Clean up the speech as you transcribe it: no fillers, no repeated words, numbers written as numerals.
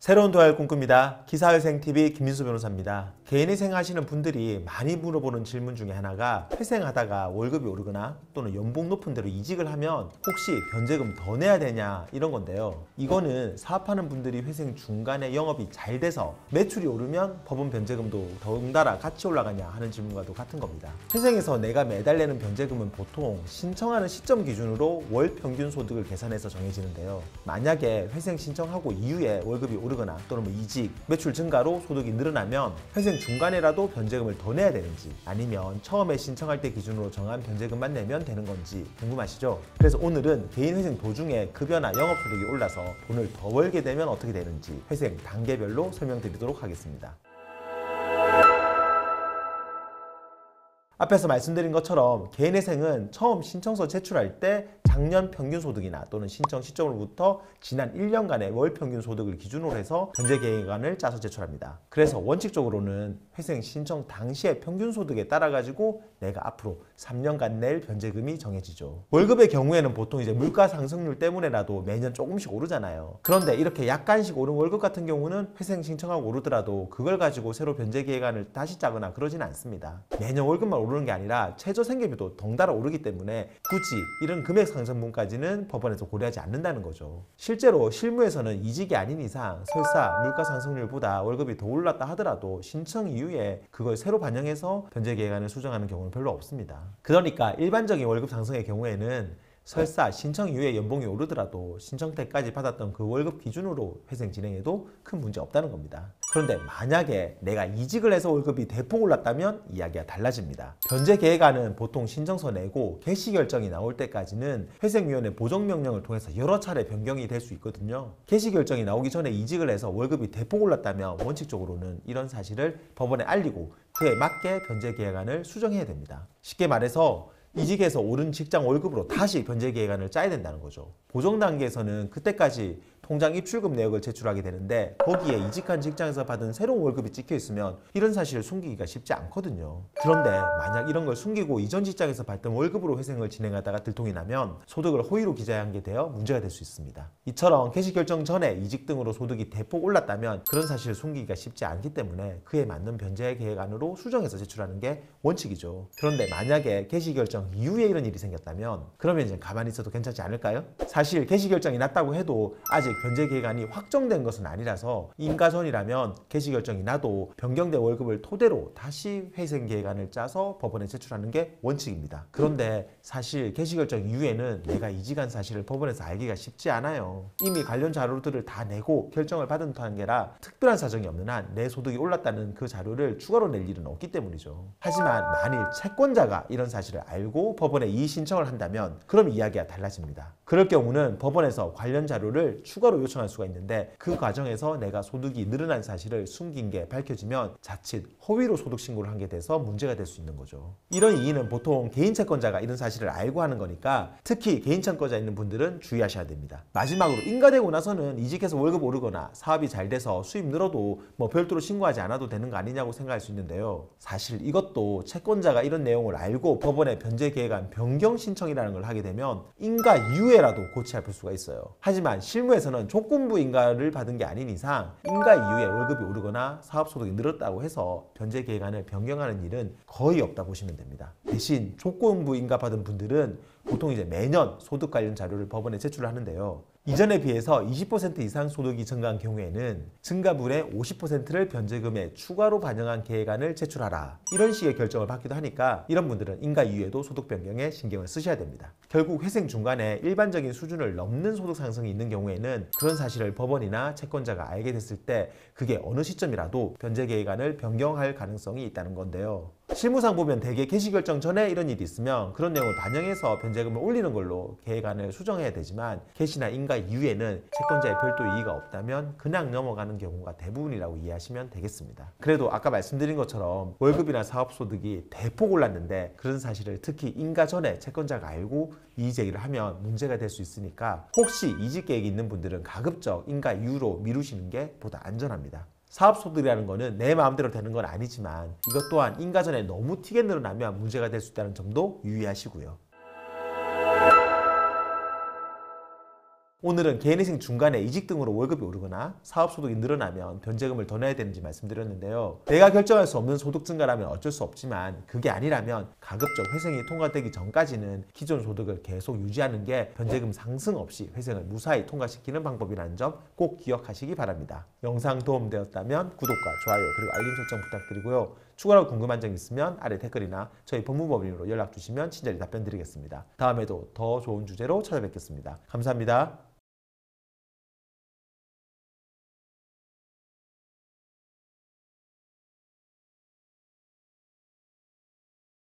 새로운 도약을 꿈꿉니다. 기사회생TV 김민수 변호사입니다. 개인회생 하시는 분들이 많이 물어보는 질문 중에 하나가 회생하다가 월급이 오르거나 또는 연봉 높은 데로 이직을 하면 혹시 변제금 더 내야 되냐 이런 건데요. 이거는 사업하는 분들이 회생 중간에 영업이 잘 돼서 매출이 오르면 법원 변제금도 덩달아 같이 올라가냐 하는 질문과도 같은 겁니다. 회생에서 내가 매달 내는 변제금은 보통 신청하는 시점 기준으로 월 평균 소득을 계산해서 정해지는데요. 만약에 회생 신청하고 이후에 월급이 오르거나 또는 이직, 매출 증가로 소득이 늘어나면 회생 중간에라도 변제금을 더 내야 되는지 아니면 처음에 신청할 때 기준으로 정한 변제금만 내면 되는 건지 궁금하시죠? 그래서 오늘은 개인 회생 도중에 급여나 영업소득이 올라서 돈을 더 벌게 되면 어떻게 되는지 회생 단계별로 설명드리도록 하겠습니다. 앞에서 말씀드린 것처럼 개인회생은 처음 신청서 제출할 때 작년 평균 소득이나 또는 신청 시점으로부터 지난 1년간의 월 평균 소득을 기준으로 해서 변제 계획안을 짜서 제출합니다. 그래서 원칙적으로는 회생 신청 당시의 평균 소득에 따라 가지고 내가 앞으로 3년간 낼 변제금이 정해지죠. 월급의 경우에는 보통 이제 물가 상승률 때문에라도 매년 조금씩 오르잖아요. 그런데 이렇게 약간씩 오른 월급 같은 경우는 회생 신청하고 오르더라도 그걸 가지고 새로 변제 계획안을 다시 짜거나 그러진 않습니다. 매년 월급만 오르는 게 아니라 최저 생계비도 덩달아 오르기 때문에 굳이 이런 금액 상승분까지는 법원에서 고려하지 않는다는 거죠. 실제로 실무에서는 이직이 아닌 이상 설사 물가 상승률보다 월급이 더 올랐다 하더라도 신청 이후에 그걸 새로 반영해서 변제 계획안을 수정하는 경우는 별로 없습니다. 그러니까 일반적인 월급 상승의 경우에는 설사 신청 이후에 연봉이 오르더라도 신청 때까지 받았던 그 월급 기준으로 회생 진행해도 큰 문제 없다는 겁니다. 그런데 만약에 내가 이직을 해서 월급이 대폭 올랐다면 이야기가 달라집니다. 변제 계획안은 보통 신청서 내고 개시 결정이 나올 때까지는 회생위원회 보정명령을 통해서 여러 차례 변경이 될 수 있거든요. 개시 결정이 나오기 전에 이직을 해서 월급이 대폭 올랐다면 원칙적으로는 이런 사실을 법원에 알리고 그에 맞게 변제 계획안을 수정해야 됩니다. 쉽게 말해서 이직에서 오른 직장 월급으로 다시 변제 계획안을 짜야 된다는 거죠. 보정 단계에서는 그때까지 통장 입출금 내역을 제출하게 되는데 거기에 이직한 직장에서 받은 새로운 월급이 찍혀 있으면 이런 사실을 숨기기가 쉽지 않거든요. 그런데 만약 이런 걸 숨기고 이전 직장에서 받던 월급으로 회생을 진행하다가 들통이 나면 소득을 허위로 기재한 게 되어 문제가 될 수 있습니다. 이처럼 개시 결정 전에 이직 등으로 소득이 대폭 올랐다면 그런 사실을 숨기기가 쉽지 않기 때문에 그에 맞는 변제 계획안으로 수정해서 제출하는 게 원칙이죠. 그런데 만약에 개시 결정 이후에 이런 일이 생겼다면 그러면 이제 가만히 있어도 괜찮지 않을까요? 사실 개시 결정이 났다고 해도 아직 변제 계획안이 확정된 것은 아니라서 인가 전이라면 개시 결정이 나도 변경된 월급을 토대로 다시 회생 계획안을 짜서 법원에 제출하는 게 원칙입니다. 그런데 사실 개시 결정 이후에는 내가 이직한 사실을 법원에서 알기가 쉽지 않아요. 이미 관련 자료들을 다 내고 결정을 받은 단계라 특별한 사정이 없는 한 내 소득이 올랐다는 그 자료를 추가로 낼 일은 없기 때문이죠. 하지만 만일 채권자가 이런 사실을 알고 법원에 이의 신청을 한다면 그럼 이야기가 달라집니다. 그럴 경우는 법원에서 관련 자료를 추가로 요청할 수가 있는데 그 과정에서 내가 소득이 늘어난 사실을 숨긴 게 밝혀지면 자칫 허위로 소득 신고를 한 게 돼서 문제가 될 수 있는 거죠. 이런 이의는 보통 개인 채권자가 이런 사실을 알고 하는 거니까 특히 개인 채권자 있는 분들은 주의하셔야 됩니다. 마지막으로 인가되고 나서는 이직해서 월급 오르거나 사업이 잘 돼서 수입 늘어도 뭐 별도로 신고하지 않아도 되는 거 아니냐고 생각할 수 있는데요. 사실 이것도 채권자가 이런 내용을 알고 법원에 변제 계획안 변경 신청이라는 걸 하게 되면 인가 이후에라도 고치할 수가 있어요. 하지만 실무에서는 조건부 인가를 받은 게 아닌 이상 인가 이후에 월급이 오르거나 사업소득이 늘었다고 해서 변제 계획안을 변경하는 일은 거의 없다 보시면 됩니다. 대신 조건부 인가 받은 분들은 보통 이제 매년 소득 관련 자료를 법원에 제출을 하는데요. 이전에 비해서 20% 이상 소득이 증가한 경우에는 증가분의 50%를 변제금에 추가로 반영한 계획안을 제출하라. 이런 식의 결정을 받기도 하니까 이런 분들은 인가 이후에도 소득 변경에 신경을 쓰셔야 됩니다. 결국 회생 중간에 일반적인 수준을 넘는 소득 상승이 있는 경우에는 그런 사실을 법원이나 채권자가 알게 됐을 때 그게 어느 시점이라도 변제 계획안을 변경할 가능성이 있다는 건데요. 실무상 보면 대개 개시 결정 전에 이런 일이 있으면 그런 내용을 반영해서 변제금을 올리는 걸로 계획안을 수정해야 되지만 개시나 인가 이후에는 채권자의 별도 이의가 없다면 그냥 넘어가는 경우가 대부분이라고 이해하시면 되겠습니다. 그래도 아까 말씀드린 것처럼 월급이나 사업소득이 대폭 올랐는데 그런 사실을 특히 인가 전에 채권자가 알고 이의 제기를 하면 문제가 될 수 있으니까 혹시 이직 계획이 있는 분들은 가급적 인가 이후로 미루시는 게 보다 안전합니다. 사업소득이라는 거는 내 마음대로 되는 건 아니지만 이것 또한 인가 전에 너무 튀게 늘어나면 문제가 될 수 있다는 점도 유의하시고요. 오늘은 개인회생 중간에 이직 등으로 월급이 오르거나 사업소득이 늘어나면 변제금을 더 내야 되는지 말씀드렸는데요. 내가 결정할 수 없는 소득 증가라면 어쩔 수 없지만 그게 아니라면 가급적 회생이 통과되기 전까지는 기존 소득을 계속 유지하는 게 변제금 상승 없이 회생을 무사히 통과시키는 방법이라는 점 꼭 기억하시기 바랍니다. 영상 도움되었다면 구독과 좋아요 그리고 알림 설정 부탁드리고요. 추가로 궁금한 점 있으면 아래 댓글이나 저희 법무법인으로 연락 주시면 친절히 답변 드리겠습니다. 다음에도 더 좋은 주제로 찾아뵙겠습니다. 감사합니다.